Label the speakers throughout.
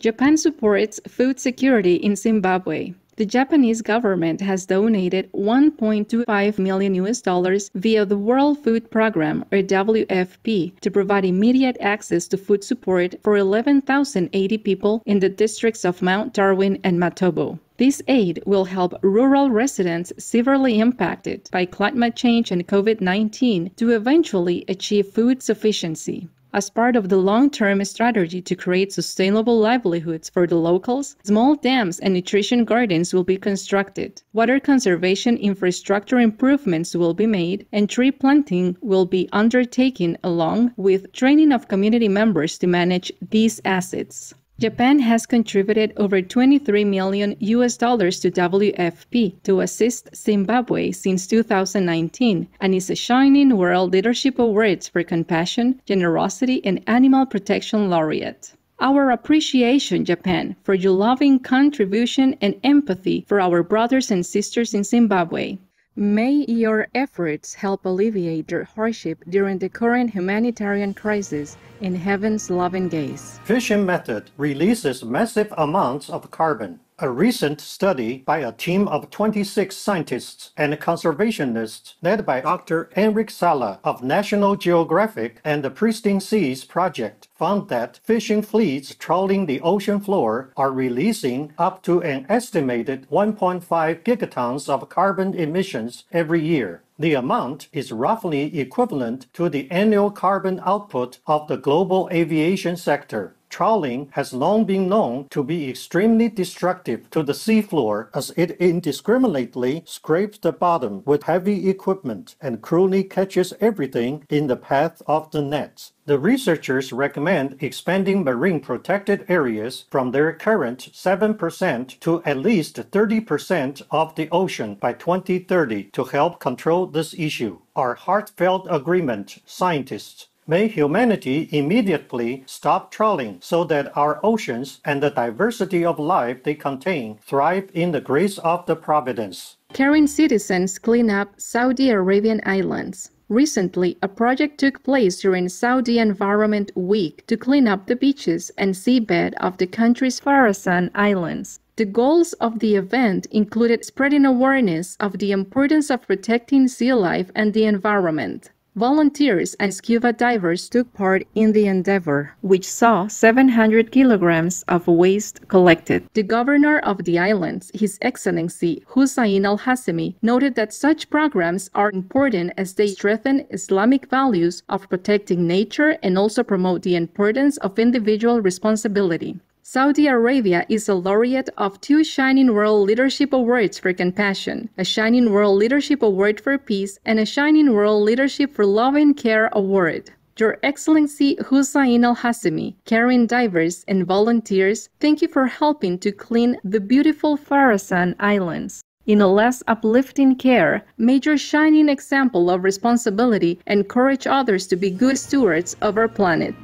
Speaker 1: Japan supports food security in Zimbabwe. The Japanese government has donated $1.25 million via the World Food Programme, or WFP, to provide immediate access to food support for 11,080 people in the districts of Mount Darwin and Matobo. This aid will help rural residents severely impacted by climate change and COVID-19 to eventually achieve food sufficiency. As part of the long-term strategy to create sustainable livelihoods for the locals, small dams and nutrition gardens will be constructed. Water conservation infrastructure improvements will be made, and tree planting will be undertaken along with training of community members to manage these assets. Japan has contributed over $23 million to WFP to assist Zimbabwe since 2019 and is a Shining World Leadership Awards for Compassion, Generosity, and Animal Protection laureate. Our appreciation, Japan, for your loving contribution and empathy for our brothers and sisters in Zimbabwe. May your efforts help alleviate their hardship during the current humanitarian crisis in heaven's loving gaze.
Speaker 2: Fishing method releases massive amounts of carbon. A recent study by a team of 26 scientists and conservationists led by Dr. Enric Sala of National Geographic and the Pristine Seas Project found that fishing fleets trawling the ocean floor are releasing up to an estimated 1.5 gigatons of carbon emissions every year. The amount is roughly equivalent to the annual carbon output of the global aviation sector. Trawling has long been known to be extremely destructive to the seafloor as it indiscriminately scrapes the bottom with heavy equipment and cruelly catches everything in the path of the nets. The researchers recommend expanding marine protected areas from their current 7% to at least 30% of the ocean by 2030 to help control this issue. Our heartfelt agreement, scientists. May humanity immediately stop trawling so that our oceans and the diversity of life they contain thrive in the grace of the providence.
Speaker 1: Caring citizens clean up Saudi Arabian islands. Recently, a project took place during Saudi Environment Week to clean up the beaches and seabed of the country's Khorasan Islands. The goals of the event included spreading awareness of the importance of protecting sea life and the environment. Volunteers and scuba divers took part in the endeavor, which saw 700 kilograms of waste collected. The governor of the islands, His Excellency Hussein al-Hassemi, noted that such programs are important as they strengthen Islamic values of protecting nature and also promote the importance of individual responsibility. Saudi Arabia is a laureate of 2 Shining World Leadership Awards for Compassion, a Shining World Leadership Award for Peace, and a Shining World Leadership for Love and Care Award. Your Excellency Hussein al-Hassemi, caring divers and volunteers, thank you for helping to clean the beautiful Khorasan Islands. In a less uplifting care, may your shining example of responsibility encourage others to be good stewards of our planet.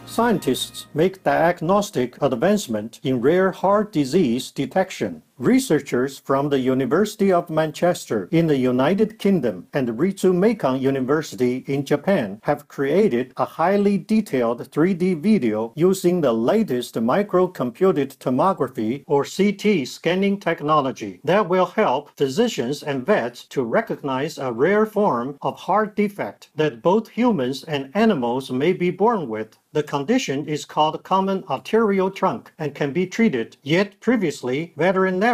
Speaker 2: Scientists make diagnostic advancement in rare heart disease detection. Researchers from the University of Manchester in the United Kingdom and Ritsumeikan University in Japan have created a highly detailed 3D video using the latest microcomputed tomography or CT scanning technology that will help physicians and vets to recognize a rare form of heart defect that both humans and animals may be born with. The condition is called common arterial trunk and can be treated, yet previously veterinarians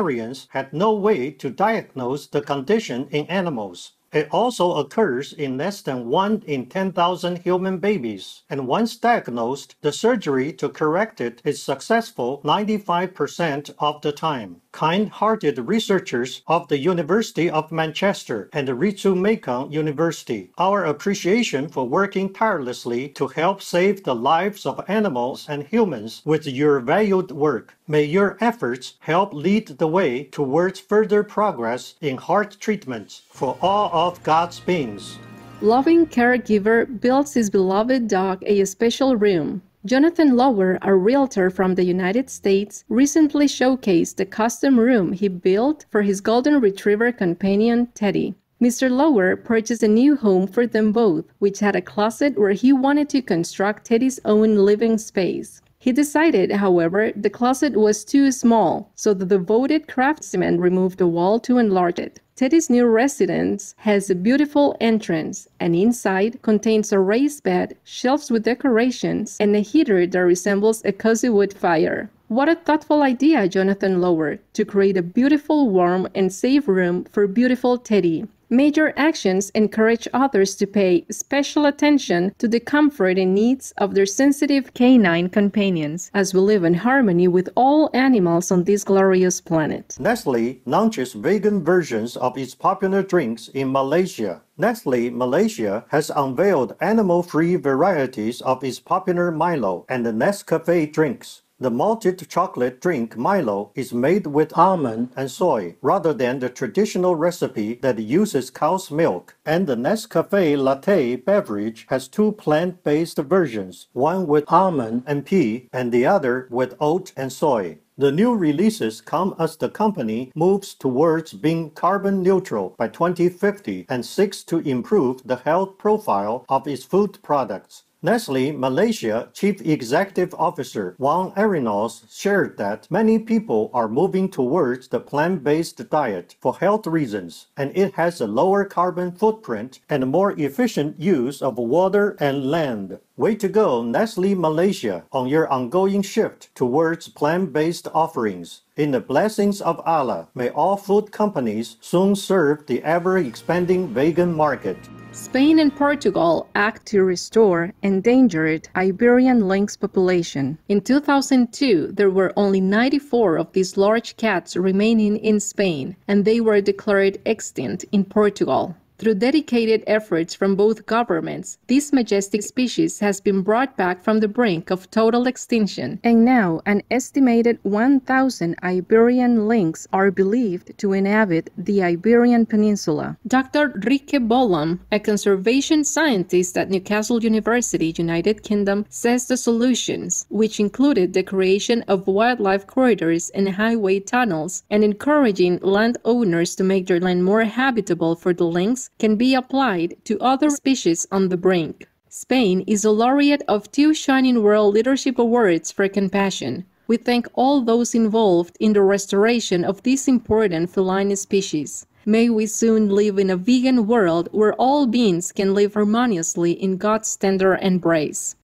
Speaker 2: had no way to diagnose the condition in animals. It also occurs in less than 1 in 10,000 human babies, and once diagnosed, the surgery to correct it is successful 95% of the time. Kind-hearted researchers of the University of Manchester and Ritsumeikan University, our appreciation for working tirelessly to help save the lives of animals and humans with your valued work. May your efforts help lead the way towards further progress in heart treatments for all of God's beings.
Speaker 1: Loving caregiver builds his beloved dog a special room. Jonathan Lower, a realtor from the United States, recently showcased the custom room he built for his golden retriever companion, Teddy. Mr. Lower purchased a new home for them both, which had a closet where he wanted to construct Teddy's own living space. He decided, however, the closet was too small, so the devoted craftsman removed the wall to enlarge it. Teddy's new residence has a beautiful entrance, and inside contains a raised bed, shelves with decorations, and a heater that resembles a cozy wood fire. What a thoughtful idea, Jonathan Lower, to create a beautiful, warm, and safe room for beautiful Teddy. Major actions encourage others to pay special attention to the comfort and needs of their sensitive canine companions, as we live in harmony with all animals on this glorious planet.
Speaker 2: Nestlé launches vegan versions of its popular drinks in Malaysia. Nestlé Malaysia has unveiled animal-free varieties of its popular Milo and the Nescafe drinks. The malted chocolate drink Milo is made with almond and soy rather than the traditional recipe that uses cow's milk, and the Nescafe latte beverage has two plant-based versions, one with almond and pea and the other with oat and soy. The new releases come as the company moves towards being carbon neutral by 2050 and seeks to improve the health profile of its food products. Nestlé Malaysia Chief Executive Officer Wang Arinos shared that many people are moving towards the plant-based diet for health reasons, and it has a lower carbon footprint and a more efficient use of water and land. Way to go, Nestlé Malaysia, on your ongoing shift towards plant-based offerings. In the blessings of Allah, may all food companies soon serve the ever-expanding vegan market.
Speaker 1: Spain and Portugal act to restore endangered Iberian lynx population. In 2002, there were only 94 of these large cats remaining in Spain, and they were declared extinct in Portugal. Through dedicated efforts from both governments, this majestic species has been brought back from the brink of total extinction, and now an estimated 1,000 Iberian lynx are believed to inhabit the Iberian Peninsula. Dr. Rikke Bolam, a conservation scientist at Newcastle University, United Kingdom, says the solutions, which included the creation of wildlife corridors and highway tunnels, and encouraging landowners to make their land more habitable for the lynx, can be applied to other species on the brink. Spain is a laureate of 2 Shining World Leadership Awards for compassion. We thank all those involved in the restoration of this important feline species. May we soon live in a vegan world where all beings can live harmoniously in God's tender embrace.